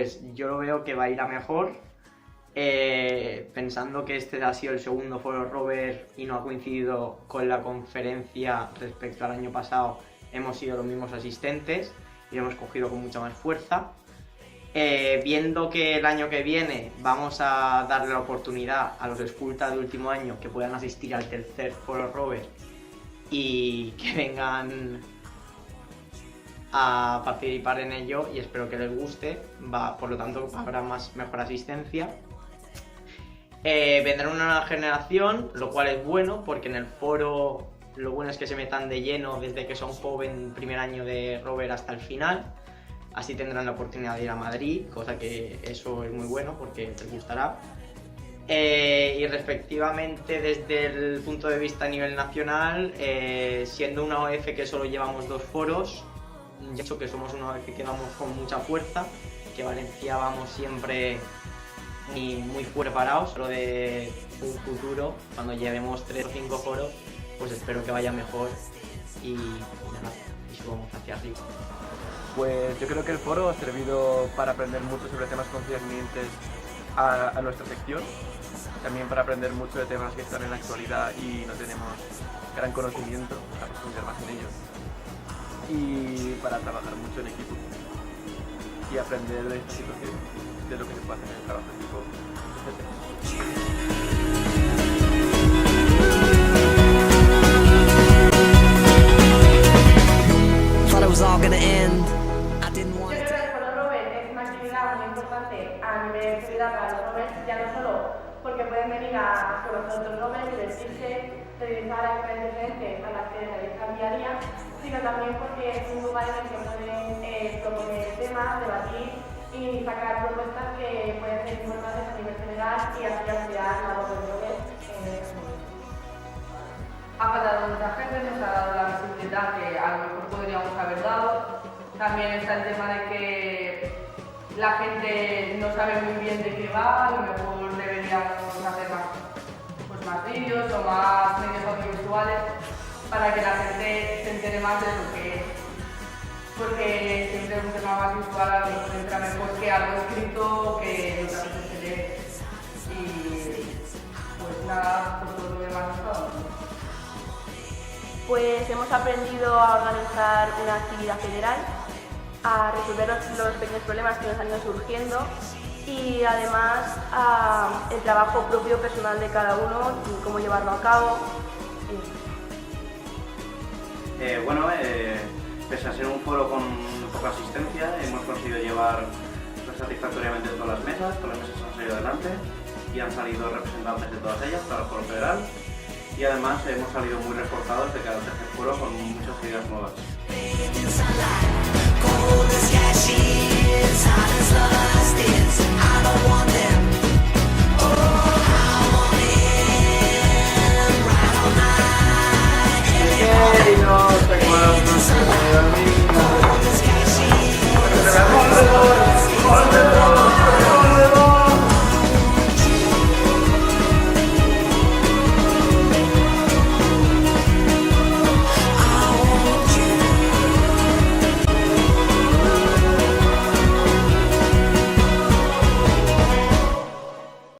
pues yo lo veo que va a ir a mejor. Pensando que este ha sido el segundo foro Rover y no ha coincidido con la conferencia respecto al año pasado, hemos sido los mismos asistentes y lo hemos cogido con mucha más fuerza. Viendo que el año que viene vamos a darle la oportunidad a los escultas de último año que puedan asistir al tercer foro Rover y que vengan a participar en ello, y espero que les guste, por lo tanto habrá mejor asistencia. Vendrá una nueva generación, lo cual es bueno porque en el foro lo bueno es que se metan de lleno desde que son joven, primer año de Rover hasta el final. Así tendrán la oportunidad de ir a Madrid, cosa que eso es muy bueno porque les gustará. Y respectivamente desde el punto de vista a nivel nacional, siendo una OF que solo llevamos 2 foros, ya hecho que somos una OF que vamos con mucha fuerza, que Valencia vamos siempre muy preparados, pero de un futuro, cuando llevemos 3 o 5 foros, pues espero que vaya mejor y nada, y subamos hacia arriba. Pues yo creo que el foro ha servido para aprender mucho sobre temas concernientes a nuestra sección, también para aprender mucho de temas que están en la actualidad y no tenemos gran conocimiento, para profundizar más en ellos, y para trabajar mucho en equipo y aprender de esta situación, de lo que se puede hacer en el trabajo en equipo, etc. Yo creo que el foro Rover es una actividad muy importante a nivel de seguridad para los Rovers, ya no solo porque pueden venir a conocer otros Rovers, divertirse, realizar actividades diferentes a las que realizan día a día, sino también porque es un lugar en el que pueden proponer temas, debatir y sacar propuestas que pueden ser importantes a nivel general y así ampliar la voz del Rover en este mundo. Ha faltado mucha gente, nos ha dado la visibilidad que a lo mejor podríamos haber dado. También está el tema de que la gente no sabe muy bien de qué va, a lo mejor deberíamos hacer más vídeos o más medios audiovisuales para que la gente se entere más de lo que es. Porque siempre un tema más visual a lo mejor entra mejor que algo escrito que muchas veces se lee. Y pues nada, por todo lo demás todo. Pues hemos aprendido a organizar una actividad federal, a resolver los pequeños problemas que nos han ido surgiendo y además el trabajo propio personal de cada uno y cómo llevarlo a cabo. Pese a ser un foro con poca asistencia, hemos conseguido llevar satisfactoriamente todas las mesas han salido adelante y han salido representantes de todas ellas para el foro federal. Y además hemos salido muy reforzados de cada tercer foro con muchas ideas nuevas.